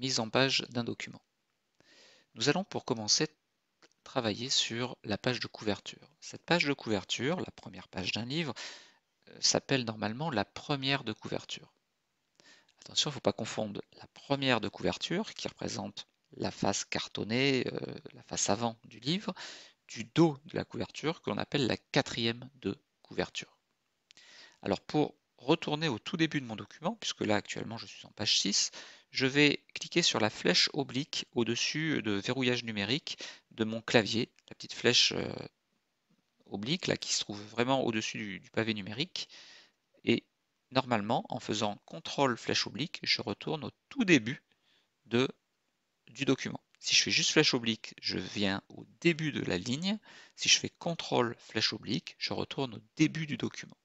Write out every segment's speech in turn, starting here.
mise en page d'un document. Nous allons pour commencer travailler sur la page de couverture. Cette page de couverture, la première page d'un livre, s'appelle normalement la première de couverture. Attention, il ne faut pas confondre la première de couverture, qui représente la face cartonnée, la face avant du livre, du dos de la couverture, que l'on appelle la quatrième de couverture. Alors pour retourner au tout début de mon document, puisque là actuellement je suis en page 6, je vais cliquer sur la flèche oblique au-dessus de verrouillage numérique de mon clavier, la petite flèche oblique là qui se trouve vraiment au-dessus du pavé numérique. Et normalement, en faisant CTRL flèche oblique, je retourne au tout début du document. Si je fais juste flèche oblique, je viens au début de la ligne. Si je fais CTRL flèche oblique, je retourne au début du document.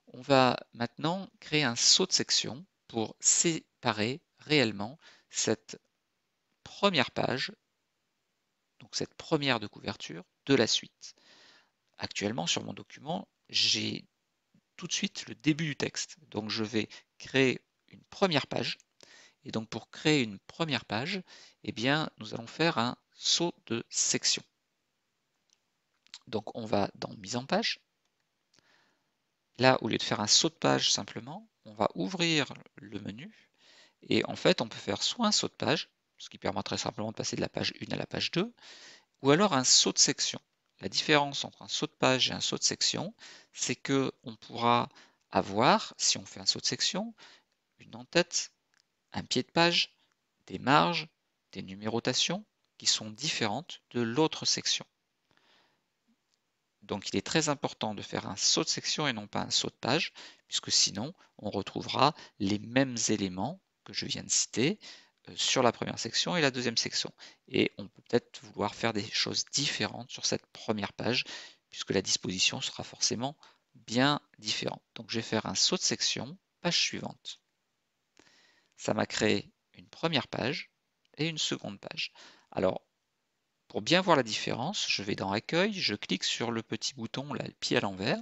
On va maintenant créer un saut de section pour séparer réellement cette première page, donc cette première de couverture, de la suite. Actuellement, sur mon document, j'ai tout de suite le début du texte. Donc je vais créer une première page. Et donc pour créer une première page, eh bien, nous allons faire un saut de section. Donc on va dans Mise en page. Là, au lieu de faire un saut de page simplement, on va ouvrir le menu. Et en fait, on peut faire soit un saut de page, ce qui permettrait simplement de passer de la page 1 à la page 2, ou alors un saut de section. La différence entre un saut de page et un saut de section, c'est que on pourra avoir, si on fait un saut de section, une en-tête, un pied de page, des marges, des numérotations qui sont différentes de l'autre section. Donc il est très important de faire un saut de section et non pas un saut de page, puisque sinon on retrouvera les mêmes éléments que je viens de citer sur la première section et la deuxième section. Et on peut peut-être vouloir faire des choses différentes sur cette première page, puisque la disposition sera forcément bien différente. Donc je vais faire un saut de section, page suivante. Ça m'a créé une première page et une seconde page. Alors, pour bien voir la différence, je vais dans Accueil, je clique sur le petit bouton, là, le pied à l'envers,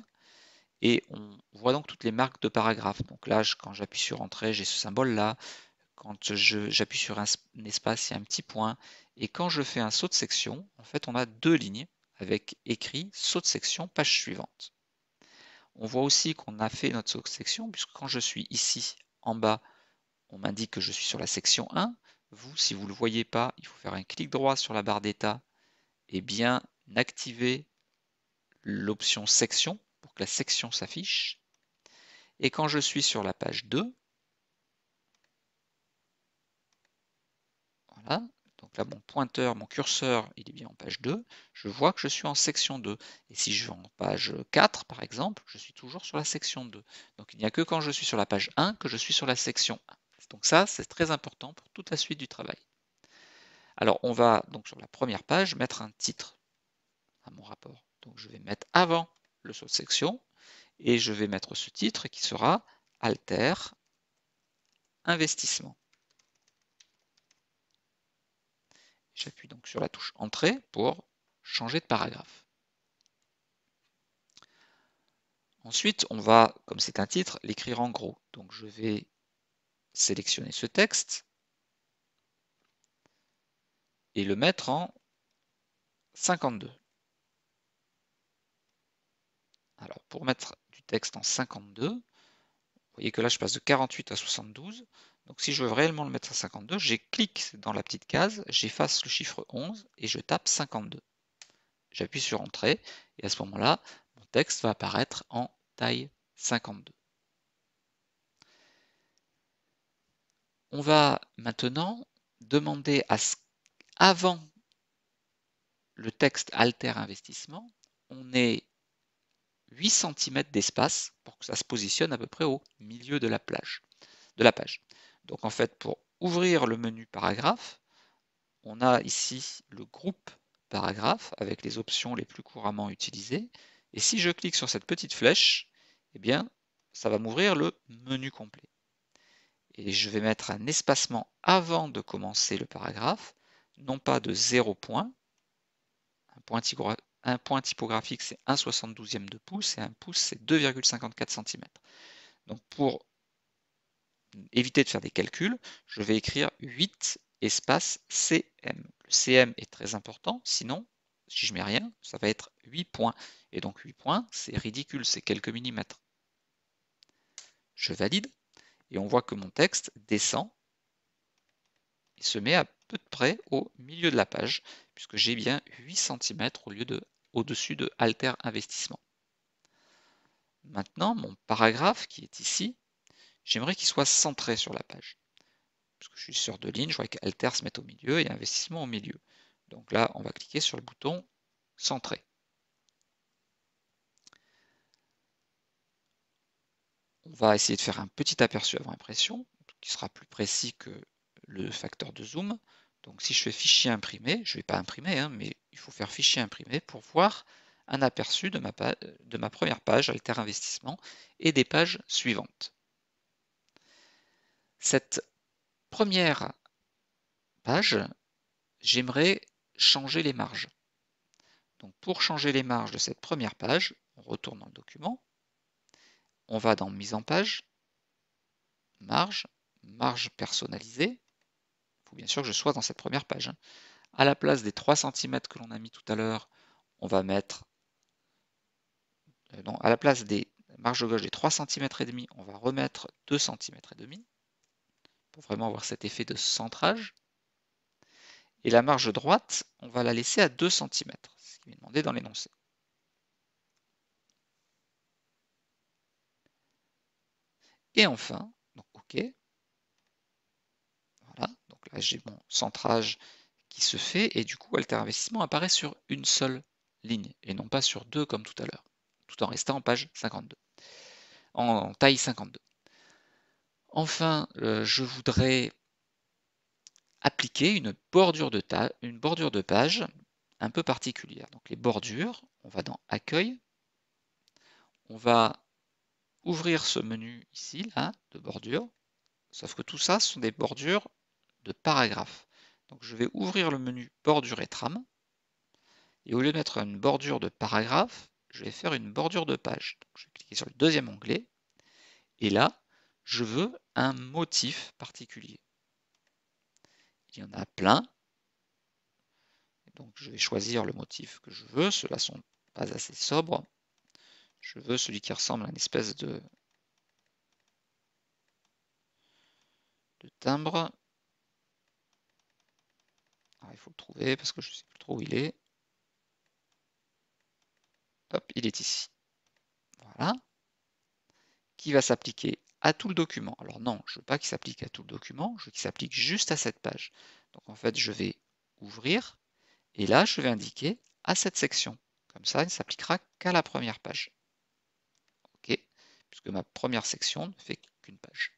et on voit donc toutes les marques de paragraphe. Donc là, quand j'appuie sur Entrée, j'ai ce symbole-là. Quand j'appuie sur un espace, il y a un petit point. Et quand je fais un saut de section, en fait, on a deux lignes avec écrit saut de section, page suivante. On voit aussi qu'on a fait notre saut de section, puisque quand je suis ici, en bas, on m'indique que je suis sur la section 1. Vous, si vous ne le voyez pas, il faut faire un clic droit sur la barre d'état et bien activer l'option section pour que la section s'affiche. Et quand je suis sur la page 2, voilà, donc là mon pointeur, mon curseur, il est bien en page 2, je vois que je suis en section 2. Et si je vais en page 4, par exemple, je suis toujours sur la section 2. Donc il n'y a que quand je suis sur la page 1 que je suis sur la section 1. Donc ça, c'est très important pour toute la suite du travail. Alors on va donc sur la première page mettre un titre à mon rapport. Donc je vais mettre avant le saut de section et je vais mettre ce titre qui sera Alter Investissement. J'appuie donc sur la touche Entrée pour changer de paragraphe. Ensuite, on va, comme c'est un titre, l'écrire en gros. Donc je vais sélectionner ce texte et le mettre en 52. Alors pour mettre du texte en 52, vous voyez que là je passe de 48 à 72. Donc si je veux réellement le mettre à 52, je clique dans la petite case, j'efface le chiffre 11 et je tape 52. J'appuie sur Entrée et à ce moment-là, mon texte va apparaître en taille 52. On va maintenant demander à ce qu'avant le texte Alter Investissement, on ait 8 cm d'espace pour que ça se positionne à peu près au milieu de la page. Donc en fait, pour ouvrir le menu paragraphe, on a ici le groupe paragraphe avec les options les plus couramment utilisées. Et si je clique sur cette petite flèche, eh bien, ça va m'ouvrir le menu complet. Et je vais mettre un espacement avant de commencer le paragraphe, non pas de 0 point. Un point typographique, c'est 1/72 de pouce, et un pouce, c'est 2,54 cm. Donc pour éviter de faire des calculs, je vais écrire 8 espace CM. Le CM est très important, sinon, si je mets rien, ça va être 8 points. Et donc 8 points, c'est ridicule, c'est quelques millimètres. Je valide, et on voit que mon texte descend et se met à peu près au milieu de la page, puisque j'ai bien 8 cm au-dessus de Alter Investissement. Maintenant, mon paragraphe qui est ici, j'aimerais qu'il soit centré sur la page. Parce que je suis sur 2 lignes, je vois qu'Alter se met au milieu et Investissement au milieu. Donc là, on va cliquer sur le bouton Centrer. On va essayer de faire un petit aperçu avant impression, qui sera plus précis que le facteur de zoom. Donc si je fais fichier imprimé, je ne vais pas imprimer, hein, mais il faut faire fichier imprimé pour voir un aperçu de ma première page Alter Investissement et des pages suivantes. Cette première page, j'aimerais changer les marges. Donc pour changer les marges de cette première page, on retourne dans le document, on va dans Mise en page, marge, marge personnalisée. Il faut bien sûr que je sois dans cette première page. À la place des 3 cm que l'on a mis tout à l'heure, on va mettre, non, à la place des marges gauche des 3 cm et demi, on va remettre 2 cm et demi pour vraiment avoir cet effet de centrage. Et la marge droite, on va la laisser à 2 cm, ce qui est demandé dans l'énoncé. Et enfin, donc OK. Voilà, donc là j'ai mon centrage qui se fait et du coup Alter Investissement apparaît sur une seule ligne et non pas sur deux comme tout à l'heure, tout en restant en page 52, en taille 52. Enfin, je voudrais appliquer une bordure de page un peu particulière. Donc les bordures, on va dans Accueil, on va ouvrir ce menu ici, là, de bordure, sauf que tout ça, ce sont des bordures de paragraphes. Donc je vais ouvrir le menu Bordure et trame, et au lieu de mettre une bordure de paragraphe, je vais faire une bordure de page. Donc je vais cliquer sur le deuxième onglet, et là, je veux un motif particulier. Il y en a plein, donc je vais choisir le motif que je veux. Ceux-là sont pas assez sobres. Je veux celui qui ressemble à une espèce de timbre. Alors, il faut le trouver parce que je ne sais plus trop où il est. Hop, il est ici. Voilà. Qui va s'appliquer à tout le document. Alors non, je ne veux pas qu'il s'applique à tout le document, je veux qu'il s'applique juste à cette page. Donc en fait, je vais ouvrir, et là, je vais indiquer à cette section. Comme ça, il ne s'appliquera qu'à la première page. OK, puisque ma première section ne fait qu'une page.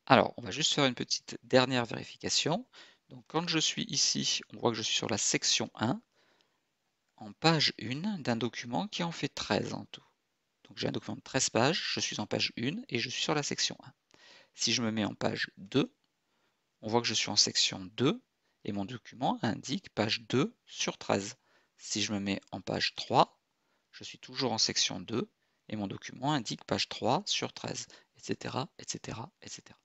Alors, on va juste faire une petite dernière vérification. Donc quand je suis ici, on voit que je suis sur la section 1, en page 1 d'un document qui en fait 13 en tout. Donc j'ai un document de 13 pages, je suis en page 1 et je suis sur la section 1. Si je me mets en page 2, on voit que je suis en section 2 et mon document indique page 2 sur 13. Si je me mets en page 3, je suis toujours en section 2 et mon document indique page 3 sur 13, etc., etc., etc.